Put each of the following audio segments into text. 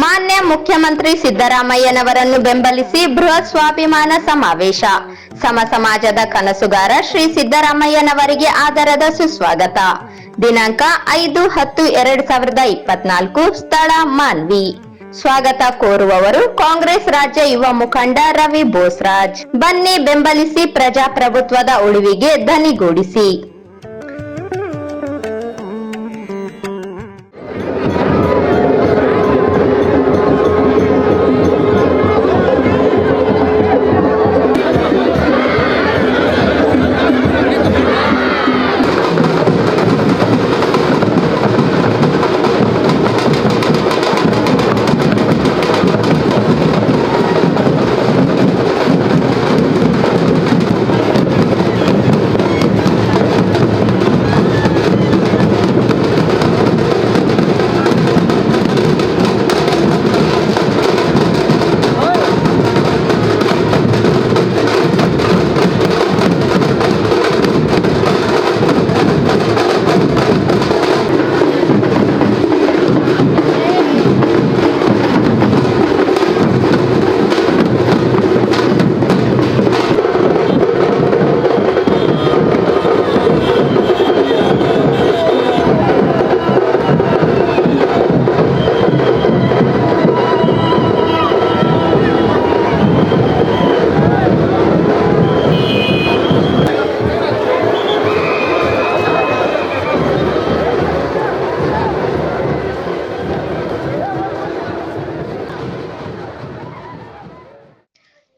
ಮಾನ್ಯ ಮುಖ್ಯಮಂತ್ರಿ ಸಿದ್ದರಾಮಯ್ಯನವರನ್ನು ಬೆಂಬಲಿಸಿ ಬೃಹತ್ ಸ್ವಾಭಿಮಾನ ಸಮಾವೇಶ. ಸಮಾಜದ ಕನಸುಗಾರ ಶ್ರೀ ಸಿದ್ದರಾಮಯ್ಯನವರಿಗೆ ಆದರದ ಸುಸ್ವಾಗತ. ದಿನಾಂಕ 5-10-2024. ಸ್ಥಳ ಮಾನ್ವಿ. ಸ್ವಾಗತ ಕೋರುವವರು ಕಾಂಗ್ರೆಸ್ ರಾಜ್ಯ ಯುವ ಮುಖಂಡ ರವಿ ಬೋಸ್ರಾಜ್. ಬನ್ನಿ ಬೆಂಬಲಿಸಿ ಪ್ರಜಾಪ್ರಭುತ್ವದ ಉಳಿವಿಗೆ ಧನಿಗೂಡಿಸಿ.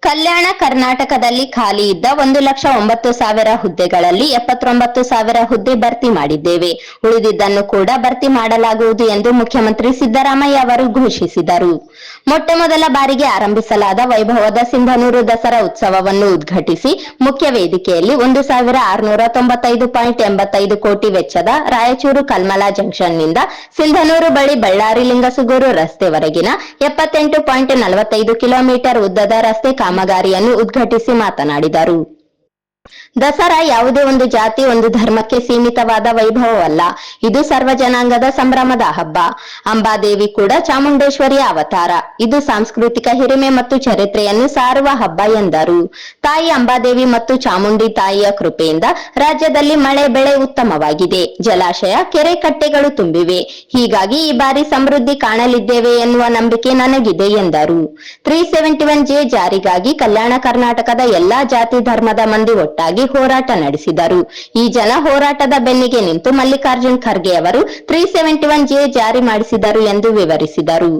ಕಲ್ಯಾಣ ಕರ್ನಾಟಕದಲ್ಲಿ ಖಾಲಿ ಇದ್ದ 1,09,000 ಹುದ್ದೆಗಳಲ್ಲಿ 79,000 ಹುದ್ದೆ ಭರ್ತಿ ಮಾಡಿದ್ದೇವೆ. ಉಳಿದಿದ್ದನ್ನು ಕೂಡ ಭರ್ತಿ ಮಾಡಲಾಗುವುದು ಎಂದು ಮುಖ್ಯಮಂತ್ರಿ ಸಿದ್ದರಾಮಯ್ಯ ಅವರು ಘೋಷಿಸಿದರು. ಮೊಟ್ಟಮೊದಲ ಬಾರಿಗೆ ಆರಂಭಿಸಲಾದ ವೈಭವದ ಸಿಂಧನೂರು ದಸರಾ ಉತ್ಸವವನ್ನು ಉದ್ಘಾಟಿಸಿ ಮುಖ್ಯ ವೇದಿಕೆಯಲ್ಲಿ 1,695.85 ಕೋಟಿ ವೆಚ್ಚದ ರಾಯಚೂರು ಕಲ್ಮಲ ಜಂಕ್ಷನ್ನಿಂದ ಸಿಂಧನೂರು ಬಳಿ ಬಳ್ಳಾರಿ ಲಿಂಗಸುಗೂರು ರಸ್ತೆವರೆಗಿನ 78.45 ಕಿಲೋಮೀಟರ್ ಉದ್ದದ ರಸ್ತೆ ಕಾಮಗಾರಿಯನ್ನು ಉದ್ಘಾಟಿಸಿ ಮಾತನಾಡಿದರು. ದಸರಾ ಯಾವುದೇ ಒಂದು ಜಾತಿ ಒಂದು ಧರ್ಮಕ್ಕೆ ಸೀಮಿತವಾದ ವೈಭವವಲ್ಲ. ಇದು ಸರ್ವ ಜನಾಂಗದ ಸಂಭ್ರಮದ ಹಬ್ಬ. ಅಂಬಾದೇವಿ ಕೂಡ ಚಾಮುಂಡೇಶ್ವರಿಯ ಅವತಾರ. ಇದು ಸಾಂಸ್ಕೃತಿಕ ಹಿರಿಮೆ ಮತ್ತು ಚರಿತ್ರೆಯನ್ನು ಸಾರುವ ಹಬ್ಬ ಎಂದರು. ತಾಯಿ ಅಂಬಾದೇವಿ ಮತ್ತು ಚಾಮುಂಡಿ ತಾಯಿಯ ಕೃಪೆಯಿಂದ ರಾಜ್ಯದಲ್ಲಿ ಮಳೆ ಬೆಳೆ ಉತ್ತಮವಾಗಿದೆ. ಜಲಾಶಯ ಕೆರೆ ಕಟ್ಟೆಗಳು ತುಂಬಿವೆ. ಹೀಗಾಗಿ ಈ ಬಾರಿ ಸಮೃದ್ಧಿ ಕಾಣಲಿದ್ದೇವೆ ಎನ್ನುವ ನಂಬಿಕೆ ನನಗಿದೆ ಎಂದರು. 371 ಜಾರಿಗಾಗಿ ಕಲ್ಯಾಣ ಕರ್ನಾಟಕದ ಎಲ್ಲಾ ಜಾತಿ ಧರ್ಮದ ಮಂದಿ ಒಟ್ಟಾಗಿ ಹೋರಾಟ ನಡೆಸಿದರು. ಈ ಜನ ಹೋರಾಟದ ಬೆನ್ನಿಗೆ ನಿಂತು ಮಲ್ಲಿಕಾರ್ಜುನ್ ಖರ್ಗೆ ಅವರು 371 ಜಾರಿ ಮಾಡಿಸಿದರು ಎಂದು ವಿವರಿಸಿದರು.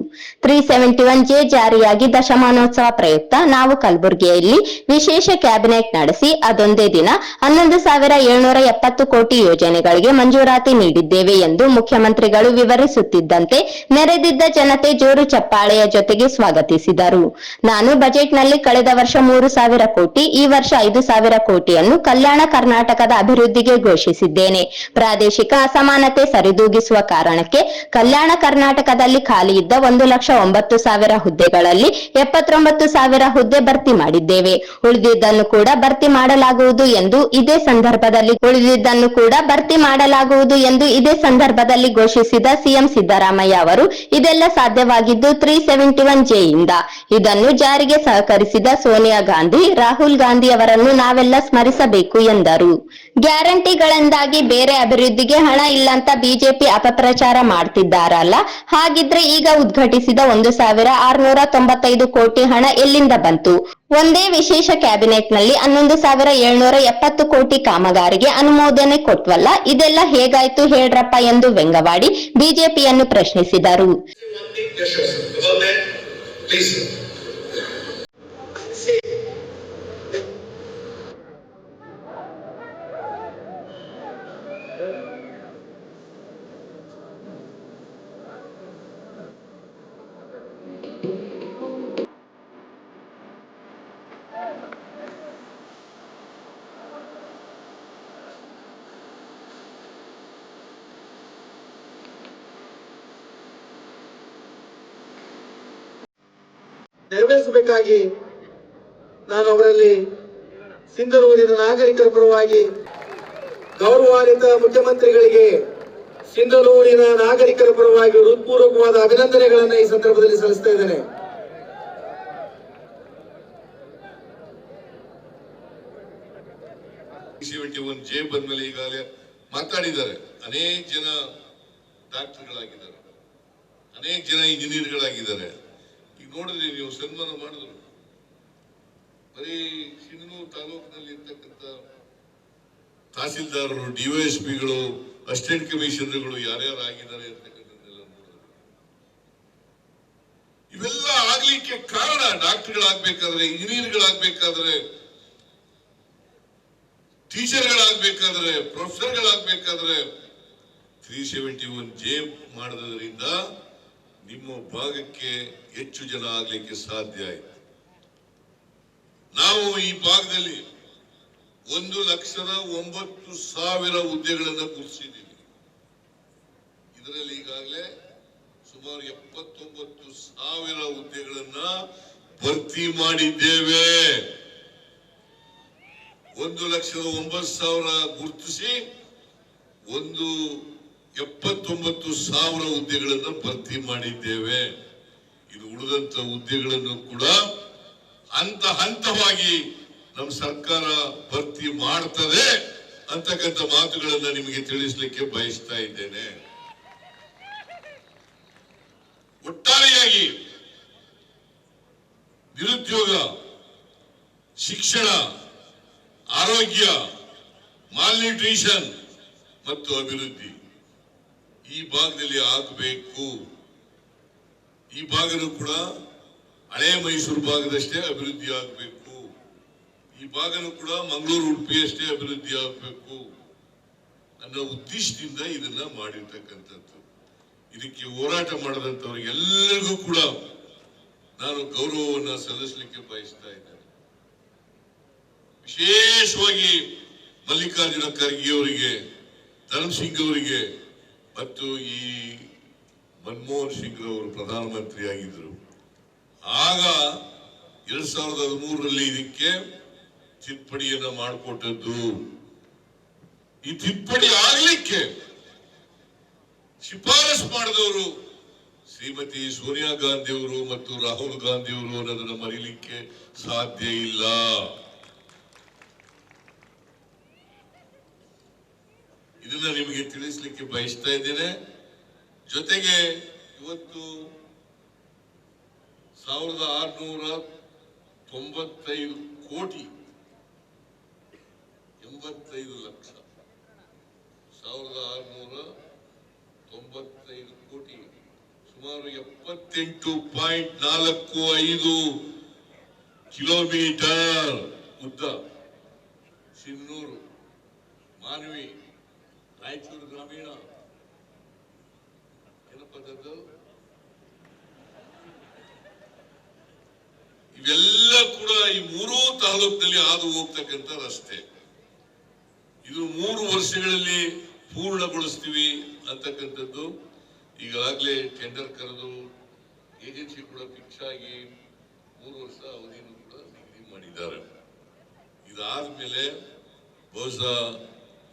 371 ಜಾರಿಯಾಗಿ ದಶಮಾನೋತ್ಸವ ಪ್ರಯುಕ್ತ ನಾವು ಕಲಬುರಗಿಯಲ್ಲಿ ವಿಶೇಷ ಕ್ಯಾಬಿನೆಟ್ ನಡೆಸಿ ಅದೊಂದೇ ದಿನ 11,770 ಕೋಟಿ ಯೋಜನೆಗಳಿಗೆ ಮಂಜೂರಾತಿ ನೀಡಿದ್ದೇವೆ ಎಂದು ಮುಖ್ಯಮಂತ್ರಿಗಳು ವಿವರಿಸುತ್ತಿದ್ದಂತೆ ನೆರೆದಿದ್ದ ಜನತೆ ಜೋರು ಚಪ್ಪಾಳೆಯ ಜೊತೆಗೆ ಸ್ವಾಗತಿಸಿದರು. ನಾನು ಬಜೆಟ್ನಲ್ಲಿ ಕಳೆದ ವರ್ಷ 3,000 ಕೋಟಿ, ಈ ವರ್ಷ 5,000 ಕೋಟಿಯನ್ನು ಕಲ್ಯಾಣ ಕರ್ನಾಟಕದ ಅಭಿವೃದ್ಧಿಗೆ ಘೋಷಿಸಿದ್ದೇನೆ. ಪ್ರಾದೇಶಿಕ ಅಸಮಾನತೆ ಸರಿದೂಗಿಸುವ ಕಾರಣಕ್ಕೆ ಕಲ್ಯಾಣ ಕರ್ನಾಟಕದಲ್ಲಿ ಖಾಲಿ ಇದ್ದ 1,09,000 ಹುದ್ದೆಗಳಲ್ಲಿ 79,000 ಹುದ್ದೆ ಭರ್ತಿ ಮಾಡಿದ್ದೇವೆ. ಉಳಿದಿದ್ದನ್ನು ಕೂಡ ಭರ್ತಿ ಮಾಡಲಾಗುವುದು ಎಂದು ಇದೇ ಸಂದರ್ಭದಲ್ಲಿ ಘೋಷಿಸಿದ ಸಿಎಂ ಸಿದ್ದರಾಮಯ್ಯ ಅವರು ಇದೆಲ್ಲ ಸಾಧ್ಯವಾಗಿದ್ದು 371 ಯಿಂದ. ಇದನ್ನು ಜಾರಿಗೆ ಸಹಕರಿಸಿದ ಸೋನಿಯಾ ಗಾಂಧಿ, ರಾಹುಲ್ ಗಾಂಧಿ ಅವರನ್ನು ನಾವೆಲ್ಲ ಸ್ಮರಿಸಬೇಕು ಎಂದರು. ಗ್ಯಾರಂಟಿಗಳಿಂದಾಗಿ ಬೇರೆ ಅಭಿವೃದ್ಧಿಗೆ ಹಣ ಇಲ್ಲಂತ ಬಿಜೆಪಿ ಅಪಪ್ರಚಾರ ಮಾಡ್ತಿದ್ದಾರಲ್ಲ, ಹಾಗಿದ್ರೆ ಈಗ ಉದ್ಘಾಟಿಸಿದ 1,695 ಕೋಟಿ ಹಣ ಎಲ್ಲಿಂದ ಬಂತು? ಒಂದೇ ವಿಶೇಷ ಕ್ಯಾಬಿನೆಟ್ನಲ್ಲಿ 11,770 ಕೋಟಿ ಕಾಮಗಾರಿಗೆ ಅನುಮೋದನೆ ಕೊಟ್ವಲ್ಲ, ಇದೆಲ್ಲ ಹೇಗಾಯ್ತು ಹೇಳ್ರಪ್ಪ ಎಂದು ವ್ಯಂಗ್ಯವಾಡಿ ಬಿಜೆಪಿಯನ್ನು ಪ್ರಶ್ನಿಸಿದರು. ನೆರವೇರಿಸಬೇಕಾಗಿ ನಾನು ಅವರಲ್ಲಿ ಸಿಂಧನೂರಿನ ನಾಗರಿಕರ ಪರವಾಗಿ ಗೌರವಾನ್ವಿತ ಮುಖ್ಯಮಂತ್ರಿಗಳಿಗೆ ಸಿಂಧನೂರಿನ ನಾಗರಿಕರ ಪರವಾಗಿ ಹೃತ್ಪೂರ್ವಕವಾದ ಅಭಿನಂದನೆಗಳನ್ನು ಈ ಸಂದರ್ಭದಲ್ಲಿ ಸಲ್ಲಿಸ್ತಾ ಇದ್ದೇನೆ. ಜೆ ಬಂದ್ಮೇಲೆ ಈಗಾಗಲೇ ಮಾತಾಡಿದ್ದಾರೆ. ಅನೇಕ ಜನ ಡಾಕ್ಟರ್ಗಳಾಗಿದ್ದಾರೆ, ಅನೇಕ ಜನ ಇಂಜಿನಿಯರ್ಗಳಾಗಿದ್ದಾರೆ. ಈಗ ನೋಡಿದ್ರಿ ನೀವು ಸನ್ಮಾನ ಮಾಡಿದ್ರು. ಬರೀ ಸಿಂಧನೂರು ತಾಲೂಕಿನಲ್ಲಿ ಇರ್ತಕ್ಕಂಥ ತಹಸೀಲ್ದಾರರು, ಡಿವೈಎಸ್ಪಿಗಳು, ಅಸಿಸ್ಟೆಂಟ್ ಕಮಿಷನರ್ಗಳು ಯಾರ್ಯಾರು ಆಗಿದ್ದಾರೆ ಅಂತಕ್ಕಂಥದ್ದೆಲ್ಲ ನೋಡಿದ್ರು. ಇವೆಲ್ಲ ಆಗ್ಲಿಕ್ಕೆ ಕಾರಣ ಡಾಕ್ಟರ್ಗಳಾಗಬೇಕಾದ್ರೆ, ಇಂಜಿನಿಯರ್ಗಳಾಗಬೇಕಾದ್ರೆ, ಟೀಚರ್ಗಳಾಗಬೇಕಾದ್ರೆ, ಪ್ರೊಫೆಸರ್ಗಳಾಗಬೇಕಾದ್ರೆ 371 ಜೆ ಮಾಡೋದ್ರಿಂದ ನಿಮ್ಮ ಭಾಗಕ್ಕೆ ಹೆಚ್ಚು ಜನ ಆಗ್ಲಿಕ್ಕೆ ಸಾಧ್ಯ ಆಯ್ತು. ನಾವು ಈ ಭಾಗದಲ್ಲಿ 1,09,000 ಹುದ್ದೆಗಳನ್ನು ಗುರುತಿಸಿದ್ದೀವಿ. ಇದರಲ್ಲಿ ಈಗಾಗಲೇ ಸುಮಾರು 79,000 ಹುದ್ದೆಗಳನ್ನ ಭರ್ತಿ ಮಾಡಿದ್ದೇವೆ. 1,09,000 ಗುರುತಿಸಿ 79,000 ಹುದ್ದೆಗಳನ್ನು ಭರ್ತಿ ಮಾಡಿದ್ದೇವೆ. ಇದು ಉಳಿದಂತ ಹುದ್ದೆಗಳನ್ನು ಕೂಡ ಹಂತ ಹಂತವಾಗಿ ನಮ್ಮ ಸರ್ಕಾರ ಭರ್ತಿ ಮಾಡ್ತದೆ ಅಂತಕ್ಕಂಥ ಮಾತುಗಳನ್ನ ನಿಮಗೆ ತಿಳಿಸಲಿಕ್ಕೆ ಬಯಸ್ತಾ ಇದ್ದೇನೆ. ಒಟ್ಟಾರೆಯಾಗಿ ನಿರುದ್ಯೋಗ, ಶಿಕ್ಷಣ, ಆರೋಗ್ಯ, ಮಾಲ್ನ್ಯೂಟ್ರಿಷನ್ ಮತ್ತು ಅಭಿವೃದ್ಧಿ ಈ ಭಾಗದಲ್ಲಿ ಆಗಬೇಕು. ಈ ಭಾಗನೂ ಕೂಡ ಹಳೆ ಮೈಸೂರು ಭಾಗದಷ್ಟೇ ಅಭಿವೃದ್ಧಿ ಆಗಬೇಕು. ಈ ಭಾಗನೂ ಕೂಡ ಮಂಗಳೂರು, ಉಡುಪಿ ಅಷ್ಟೇ ಅಭಿವೃದ್ಧಿ ಆಗಬೇಕು ಅನ್ನೋ ಉದ್ದೇಶದಿಂದ ಇದನ್ನ ಮಾಡಿರ್ತಕ್ಕಂಥದ್ದು. ಇದಕ್ಕೆ ಹೋರಾಟ ಮಾಡಿದಂಥವ್ರಿಗೆಲ್ಲರಿಗೂ ಕೂಡ ನಾನು ಗೌರವವನ್ನ ಸಲ್ಲಿಸಲಿಕ್ಕೆ ಬಯಸ್ತಾ ಇದ್ದೇನೆ. ವಿಶೇಷವಾಗಿ ಮಲ್ಲಿಕಾರ್ಜುನ ಖರ್ಗೆ ಅವರಿಗೆ, ಧರ್ಮಸಿಂಗ್ ಅವರಿಗೆ ಮತ್ತು ಈ ಮನಮೋಹನ್ ಸಿಂಗ್ ಅವರು ಪ್ರಧಾನಮಂತ್ರಿ ಆಗಿದ್ರು. ಆಗ 2013ರಲ್ಲಿ ಇದಕ್ಕೆ ತಿದ್ದುಪಡಿಯನ್ನ ಮಾಡಿಕೊಟ್ಟದ್ದು. ಈ ತಿದ್ದುಪಡಿ ಆಗ್ಲಿಕ್ಕೆ ಶಿಫಾರಸು ಮಾಡಿದವರು ಶ್ರೀಮತಿ ಸೋನಿಯಾ ಗಾಂಧಿ ಅವರು ಮತ್ತು ರಾಹುಲ್ ಗಾಂಧಿ ಅವರು ಅನ್ನೋದನ್ನ ಮರೀಲಿಕ್ಕೆ ಸಾಧ್ಯ ಇಲ್ಲ. ಇದನ್ನ ನಿಮಗೆ ತಿಳಿಸ್ಲಿಕ್ಕೆ ಬಯಸ್ತಾ ಇದ್ದೇನೆ. ಜೊತೆಗೆ ಇವತ್ತು 1,695 ಕೋಟಿ 85 ಲಕ್ಷ 1,695 ಕೋಟಿ ಸುಮಾರು 78.45 ಕಿಲೋಮೀಟರ್ ಉದ್ದ ಸಿಂಧನೂರು, ಮಾನ್ವಿ, ರಾಯಚೂರು ಗ್ರಾಮೀಣ ಜನಪದದ್ದು ಇವೆಲ್ಲ ಕೂಡ ಈ 3 ತಾಲೂಕಿನಲ್ಲಿ ಹಾದು ಹೋಗ್ತಕ್ಕಂಥ ರಸ್ತೆ. ಇದು 3 ವರ್ಷಗಳಲ್ಲಿ ಪೂರ್ಣಗೊಳಿಸ್ತೀವಿ ಅಂತಕ್ಕಂಥದ್ದು. ಈಗಾಗಲೇ ಟೆಂಡರ್ ಕರೆದು ಏಜೆನ್ಸಿ ಕೂಡ ಫಿಕ್ಸ್ ಆಗಿ 3 ವರ್ಷ ಅವಧಿಯನ್ನು ಕೂಡ ನಿಗದಿ ಮಾಡಿದ್ದಾರೆ. ಇದಾದ್ಮೇಲೆ ಬಹುಶಃ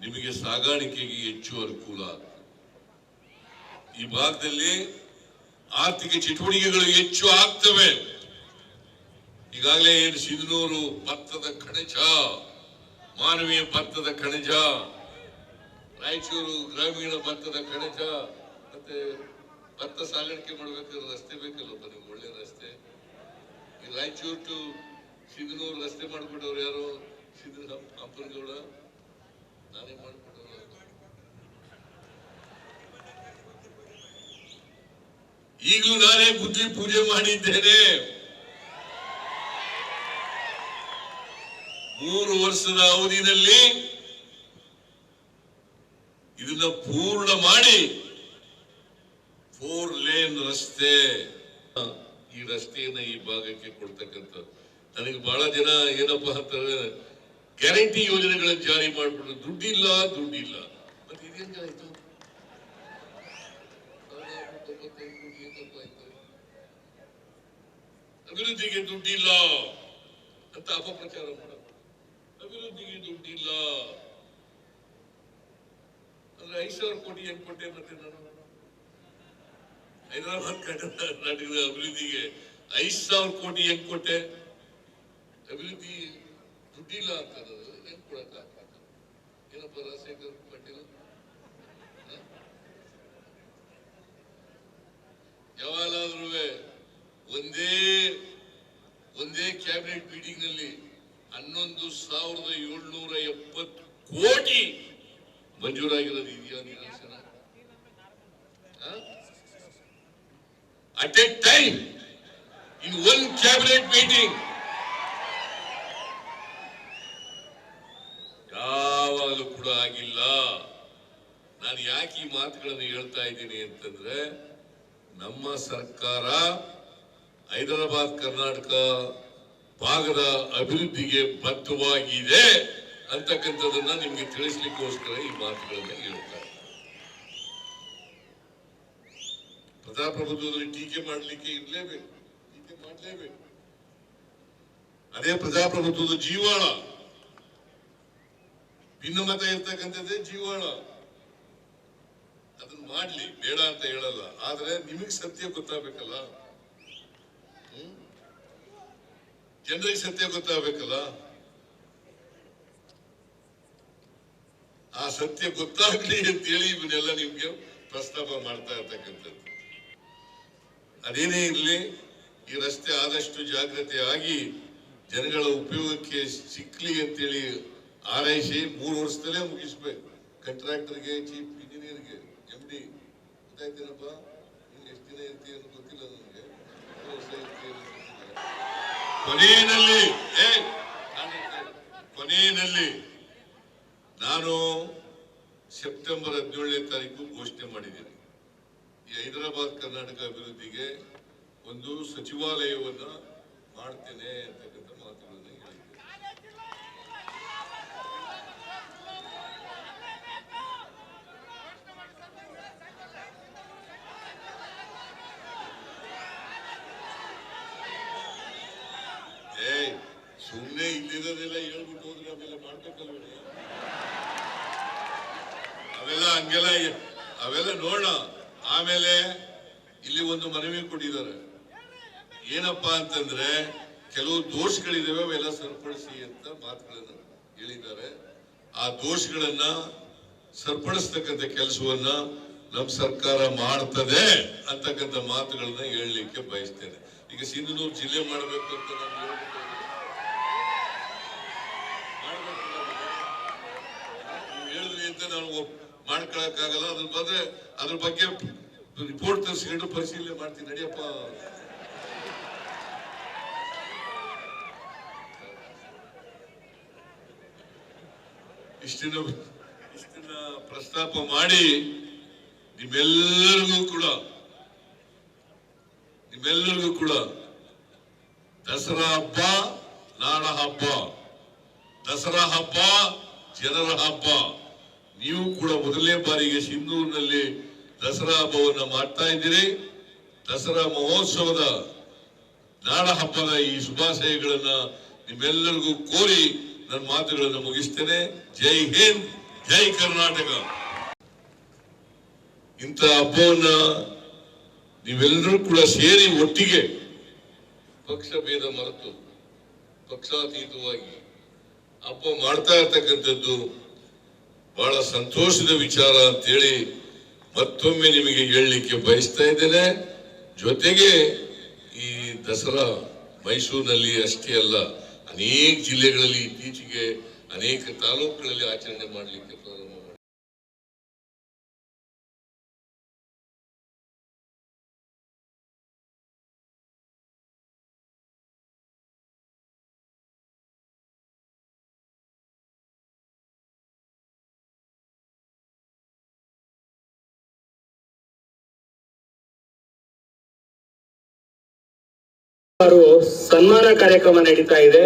ನಿಮಗೆ ಸಾಗಾಣಿಕೆಗೆ ಹೆಚ್ಚು ಅನುಕೂಲ ಆಗ್ತದೆ. ಈ ಭಾಗದಲ್ಲಿ ಆರ್ಥಿಕ ಚಟುವಟಿಕೆಗಳು ಹೆಚ್ಚು ಆಗ್ತವೆ. ಈಗಾಗಲೇ ಏನು ಸಿಂಧನೂರು ಭತ್ತದ ಕಣಜ, ಮಾನವೀಯ ಭತ್ತದ ಕಣಜ, ರಾಯಚೂರು ಗ್ರಾಮೀಣ ಭತ್ತದ ಕಣಜ, ಮತ್ತೆ ಭತ್ತ ಸಾಗಾಣಿಕೆ ಮಾಡಬೇಕಾದ್ರೆ ರಸ್ತೆ ಬೇಕಲ್ಲ, ನಿಮ್ಗೆ ಒಳ್ಳೆ ರಸ್ತೆ. ಈ ರಾಯಚೂರು ಟು ಸಿಂಧನೂರು ರಸ್ತೆ ಮಾಡ್ಬಿಟ್ಟವ್ರು ಯಾರು? ಹಂಪನಗೌಡ ನಾನೇ ಮಾಡ್ಬಿಟ್ಟವ್ರು. ಈಗಲೂ ನಾನೇ ಬುದ್ಧಿ ಪೂಜೆ ಮಾಡಿದ್ದೇನೆ. 3 ವರ್ಷದ ಅವಧಿನಲ್ಲಿ ಇದನ್ನ ಪೂರ್ಣ ಮಾಡಿ 4 ಲೇನ್ ರಸ್ತೆ, ಈ ರಸ್ತೆಯನ್ನ ಈ ಭಾಗಕ್ಕೆ ಕೊಡ್ತಕ್ಕಂಥ. ನನಗೆ ಬಹಳ ಜನ ಏನಪ್ಪಾ ಅಂತಾರೆ, ಗ್ಯಾರಂಟಿ ಯೋಜನೆಗಳನ್ನು ಜಾರಿ ಮಾಡ್ಬಿಟ್ಟು ದುಡ್ಡಿಲ್ಲ. ಮತ್ತೆ ಇದೇನಾಯ್ತು? ಅಭಿವೃದ್ಧಿಗೆ ದುಡ್ಡಿಲ್ಲ ಅಂತ ಅಪಪ್ರಚಾರ ಮಾಡೋದು. ಅಭಿವೃದ್ಧಿಗೆ ದುಡ್ಡಿಲ್ಲ ಅಂದ್ರೆ 5,000 ಕೋಟಿ ಹೆಂಗ್ ಕೊಟ್ಟೆ ಮತ್ತೆ ನಾನು ಹೈದರಾಬಾದ್ ಕರ್ನಾಟಕದ ಅಭಿವೃದ್ಧಿಗೆ 5,000 ಕೋಟಿ ಹೆಂಗ್ ಕೊಟ್ಟೆ? ಅಭಿವೃದ್ಧಿ ದುಡ್ಡಿಲ್ಲ ಅಂತ ಹೆಂಗ್ ಕೊಡಕ್ಕ? ಏನಪ್ಪ ರಾಜಶೇಖರ್ ಪಾಟೀಲ್, ಯಾವಾಗಲಾದ್ರೂ ಒಂದೇ ಕ್ಯಾಬಿನೆಟ್ ಮೀಟಿಂಗ್ ನಲ್ಲಿ 11,770 ಕೋಟಿ ಮಂಜೂರಾಗಿರೋದು ಇದೆಯಾ ನಿದರ್ಶನ? At a time, in one cabinet meeting, ಯಾವಾಗಲೂ ಕೂಡ ಆಗಿಲ್ಲ. ನಾನು ಯಾಕೆ ಈ ಮಾತುಗಳನ್ನು ಹೇಳ್ತಾ ಇದ್ದೀನಿ ಅಂತಂದ್ರೆ, ನಮ್ಮ ಸರ್ಕಾರ ಹೈದರಾಬಾದ್ ಕರ್ನಾಟಕ ಭಾಗದ ಅಭಿವೃದ್ಧಿಗೆ ಬದ್ಧವಾಗಿದೆ ಅಂತಕ್ಕಂಥದನ್ನ ನಿಮ್ಗೆ ತಿಳಿಸ್ಲಿಕ್ಕೋಸ್ಕರ ಈ ಮಾತುಗಳನ್ನ ಹೇಳ್ತಾರೆ. ಪ್ರಜಾಪ್ರಭುತ್ವದಲ್ಲಿ ಟೀಕೆ ಮಾಡಲಿಕ್ಕೆ ಇರಲೇಬೇಕು, ಟೀಕೆ ಮಾಡಲೇಬೇಕು. ಅದೇ ಪ್ರಜಾಪ್ರಭುತ್ವದ ಜೀವಾಳ. ಭಿನ್ನಮತ ಇರ್ತಕ್ಕಂಥದ್ದೇ ಜೀವಾಳ. ಅದನ್ನ ಮಾಡ್ಲಿ, ಬೇಡ ಅಂತ ಹೇಳಲ್ಲ. ಆದ್ರೆ ನಿಮಗ್ ಸತ್ಯ ಗೊತ್ತಾಗಬೇಕಲ್ಲ, ಜನರಿಗೆ ಸತ್ಯ ಗೊತ್ತಾಗಬೇಕಲ್ಲ. ಆ ಸತ್ಯ ಗೊತ್ತಾಗ್ಲಿ ಅಂತೇಳಿ ಇವನ್ನೆಲ್ಲ ನಿಮ್ಗೆ ಪ್ರಸ್ತಾಪ ಮಾಡ್ತಾ ಇರ್ತಕ್ಕಂಥದ್ದು. ಅದೇನೇ ಇರಲಿ, ಈ ರಸ್ತೆ ಆದಷ್ಟು ಜಾಗ್ರತೆ ಆಗಿ ಜನಗಳ ಉಪಯೋಗಕ್ಕೆ ಸಿಕ್ಲಿ ಅಂತೇಳಿ ಆರೈಸಿ 3 ವರ್ಷದಲ್ಲೇ ಮುಗಿಸ್ಬೇಕು. ಕಾಂಟ್ರಾಕ್ಟರ್ಗೆ, ಚೀಫ್ ಇಂಜಿನಿಯರ್ಗೆ, MD ಗೊತ್ತಾಯ್ತೇನಪ್ಪ? ಎಷ್ಟು ದಿನ ಇರ್ತೀಯ ಅಂತ ಗೊತ್ತಿಲ್ಲ ನನಗೆ. ಕೊನೆಯಲ್ಲಿ ನಾನು ಸೆಪ್ಟೆಂಬರ್ 17ನೇ ತಾರೀಕು ಘೋಷಣೆ ಮಾಡಿದ್ದೀನಿ. ಈ ಹೈದರಾಬಾದ್ ಕರ್ನಾಟಕ ಅಭಿವೃದ್ಧಿಗೆ ಒಂದು ಸಚಿವಾಲಯವನ್ನ ಮಾಡ್ತೇನೆ ಅಂತಕ್ಕಂಥ ಮಾತುಗಳನ್ನ ಹೇಳಿದ್ದೆ. ಸುಮ್ಮನೆ ಇಲ್ಲಿರೋದೆಲ್ಲ ಹೇಳ್ಬಿಟ್ಟು ಹೋದ್ರೆ ಆಮೇಲೆ ಮಾಡ್ಬೇಕಲ್ವ? ಅವೆಲ್ಲ ನೋಡೋಣ. ಆಮೇಲೆ ಇಲ್ಲಿ ಒಂದು ಮನವಿ ಕೊಟ್ಟಿದ್ದಾರೆ. ಏನಪ್ಪಾ ಅಂತಂದ್ರೆ, ಕೆಲವು ದೋಷಗಳಿದಾವೆ, ಅವೆಲ್ಲ ಸರಿಪಡಿಸಿ ಅಂತ ಮಾತುಗಳನ್ನ ಹೇಳಿದ್ದಾರೆ. ಆ ದೋಷಗಳನ್ನ ಸರಿಪಡಿಸ್ತಕ್ಕಂಥ ಕೆಲಸವನ್ನ ನಮ್ಮ ಸರ್ಕಾರ ಮಾಡ್ತದೆ ಅಂತಕ್ಕಂಥ ಮಾತುಗಳನ್ನ ಹೇಳಲಿಕ್ಕೆ ಬಯಸ್ತೇನೆ. ಈಗ ಸಿಂಧನೂರು ಜಿಲ್ಲೆ ಮಾಡಬೇಕು ಅಂತ ನಾನು ಹೇಳಿದ್ರಿ ಅಂತ ನಾನು ಮಾಡ್ಕೊಳಕ್ಕಾಗಲ್ಲ. ಅದ್ರ ಬಗ್ಗೆ ರಿಪೋರ್ಟ್ ತರಿಸ್ಕೊಂಡು ಪರಿಶೀಲನೆ ಮಾಡ್ತೀನಿ. ನಡಿಯಪ್ಪ. ಇಷ್ಟನ್ನ ಪ್ರಸ್ತಾಪ ಮಾಡಿ ನಿಮ್ಮೆಲ್ಲರಿಗೂ ಕೂಡ ದಸರಾ ಹಬ್ಬ ನಾಡ ಹಬ್ಬ, ದಸರಾ ಹಬ್ಬ ಜನರ ಹಬ್ಬ. ನೀವು ಕೂಡ ಮೊದಲನೇ ಬಾರಿಗೆ ಸಿಂಧೂರಿನಲ್ಲಿ ದಸರಾ ಹಬ್ಬವನ್ನ ಮಾಡ್ತಾ ಇದ್ದೀರಿ. ದಸರಾ ಮಹೋತ್ಸವದ ನಾಡ ಹಬ್ಬದ ಈ ಶುಭಾಶಯಗಳನ್ನ ನಿಮ್ಮೆಲ್ಲರಿಗೂ ಕೋರಿ ನನ್ನ ಮಾತುಗಳನ್ನು ಮುಗಿಸ್ತೇನೆ. ಜೈ ಹಿಂದ್, ಜೈ ಕರ್ನಾಟಕ. ಇಂಥ ಹಬ್ಬವನ್ನ ನೀವೆಲ್ಲರೂ ಕೂಡ ಸೇರಿ ಒಟ್ಟಿಗೆ ಪಕ್ಷ ಭೇದ ಮರೆತು ಪಕ್ಷಾತೀತವಾಗಿ ಹಬ್ಬ ಮಾಡ್ತಾ ಇರ್ತಕ್ಕಂಥದ್ದು ಬಹಳ ಸಂತೋಷದ ವಿಚಾರ ಅಂತೇಳಿ ಮತ್ತೊಮ್ಮೆ ನಿಮಗೆ ಹೇಳಲಿಕ್ಕೆ ಬಯಸ್ತಾ ಇದ್ದೇನೆ. ಜೊತೆಗೆ ಈ ದಸರಾ ಮೈಸೂರಿನಲ್ಲಿ ಅಷ್ಟೇ ಅಲ್ಲ, ಅನೇಕ ಜಿಲ್ಲೆಗಳಲ್ಲಿ ಇತ್ತೀಚೆಗೆ ಅನೇಕ ತಾಲೂಕುಗಳಲ್ಲಿ ಆಚರಣೆ ಮಾಡಲಿಕ್ಕೆ ಪ್ರಾರಂಭ ಮಾಡಿ. ಸನ್ಮಾನ ಕಾರ್ಯಕ್ರಮ ನಡೀತಾ ಇದೆ.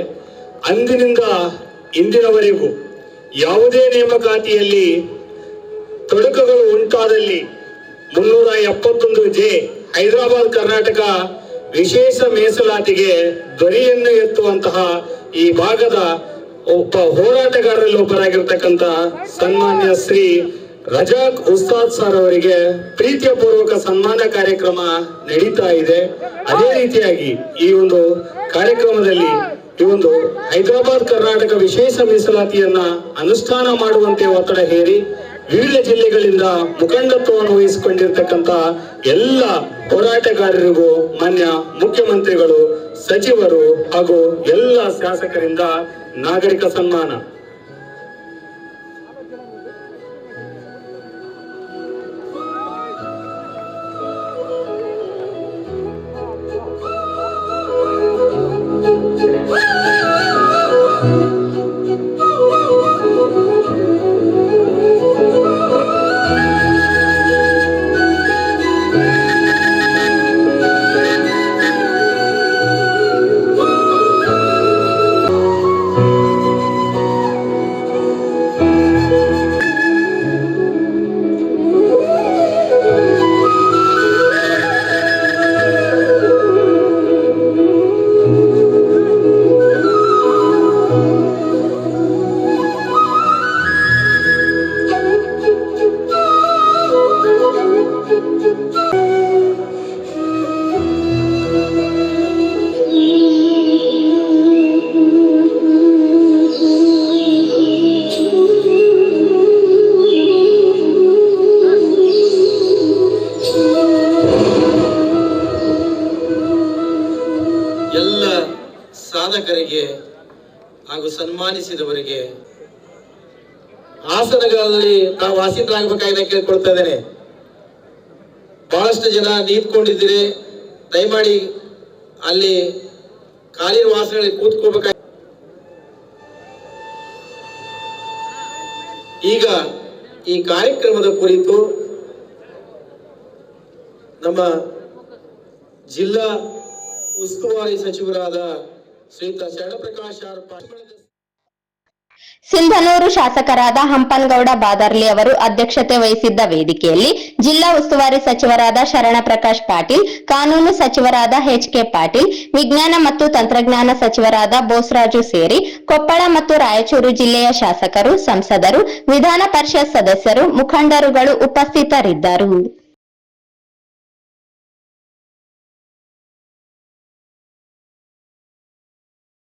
ಅಂದಿನಿಂದ ಇಂದಿನವರೆಗೂ ಯಾವುದೇ ನೇಮಕಾತಿಯಲ್ಲಿ ತೊಡಕುಗಳು ಉಂಟಾದಲ್ಲಿ 371J ಹೈದರಾಬಾದ್ ಕರ್ನಾಟಕ ವಿಶೇಷ ಮೀಸಲಾತಿಗೆ ಧ್ವನಿಯನ್ನು ಎತ್ತುವಂತಹ ಈ ಭಾಗದ ಒಬ್ಬ ಹೋರಾಟಗಾರರಲ್ಲಿ ಒಬ್ಬರಾಗಿರ್ತಕ್ಕಂಥ ಸನ್ಮಾನ್ಯ ಶ್ರೀ ರಜಾಕ್ ಉಸ್ತಾದ್ ಸರ್ ಅವರಿಗೆ ಪ್ರೀತಿಯ ಪೂರ್ವಕ ಸನ್ಮಾನ ಕಾರ್ಯಕ್ರಮ ನಡೀತಾ ಇದೆ. ಅದೇ ರೀತಿಯಾಗಿ ಈ ಒಂದು ಕಾರ್ಯಕ್ರಮದಲ್ಲಿ ಈ ಒಂದು ಹೈದರಾಬಾದ್ ಕರ್ನಾಟಕ ವಿಶೇಷ ಮೀಸಲಾತಿಯನ್ನ ಅನುಷ್ಠಾನ ಮಾಡುವಂತೆ ಒತ್ತಡ ಹೇರಿ ವಿವಿಧ ಜಿಲ್ಲೆಗಳಿಂದ ಮುಖಂಡತ್ವವನ್ನು ವಹಿಸಿಕೊಂಡಿರ್ತಕ್ಕಂಥ ಎಲ್ಲ ಹೋರಾಟಗಾರರಿಗೂ ಮಾನ್ಯ ಮುಖ್ಯಮಂತ್ರಿಗಳು, ಸಚಿವರು ಹಾಗೂ ಎಲ್ಲ ಶಾಸಕರಿಂದ ನಾಗರಿಕ ಸನ್ಮಾನ. ಎಲ್ಲ ಸಾಧಕರಿಗೆ ಹಾಗೂ ಸನ್ಮಾನಿಸಿದವರಿಗೆ ಆಸನಗಳಲ್ಲಿ ನಾವು ಆಸೀನರಾಗಬೇಕಾಗಿದೆ ಕೇಳ್ಕೊಳ್ತಾ ಇದ್ದೇನೆ. ಬಹಳಷ್ಟು ಜನ ನಿಂತ್ಕೊಂಡಿದ್ದೀರಿ, ದಯಮಾಡಿ ಅಲ್ಲಿ ಕಾಲಿನ ಆಸನಗಳಲ್ಲಿ ಕೂತ್ಕೋಬೇಕಾಗಿ. ಈಗ ಈ ಕಾರ್ಯಕ್ರಮದ ಕುರಿತು ನಮ್ಮ ಜಿಲ್ಲಾ ಉಸ್ತುವಾರಿ ಸಚಿವರಾದ ಶ್ರೀಯುತ ಶರಣಪ್ರಕಾಶ್ ಸಿಂಧನೂರು ಶಾಸಕರಾದ ಹಂಪನಗೌಡ ಬಾದರ್ಲಿ ಅವರು ಅಧ್ಯಕ್ಷತೆ ವಹಿಸಿದ್ದ ವೇದಿಕೆಯಲ್ಲಿ ಜಿಲ್ಲಾ ಉಸ್ತುವಾರಿ ಸಚಿವರಾದ ಶರಣಪ್ರಕಾಶ್ ಪಾಟೀಲ್, ಕಾನೂನು ಸಚಿವರಾದ ಎಚ್.ಕೆ. ಪಾಟೀಲ್, ವಿಜ್ಞಾನ ಮತ್ತು ತಂತ್ರಜ್ಞಾನ ಸಚಿವರಾದ ಬೋಸರಾಜು ಸೇರಿ ಕೊಪ್ಪಳ ಮತ್ತು ರಾಯಚೂರು ಜಿಲ್ಲೆಯ ಶಾಸಕರು, ಸಂಸದರು, ವಿಧಾನ ಪರಿಷತ್ ಸದಸ್ಯರು, ಮುಖಂಡರುಗಳು ಉಪಸ್ಥಿತರಿದ್ದರು.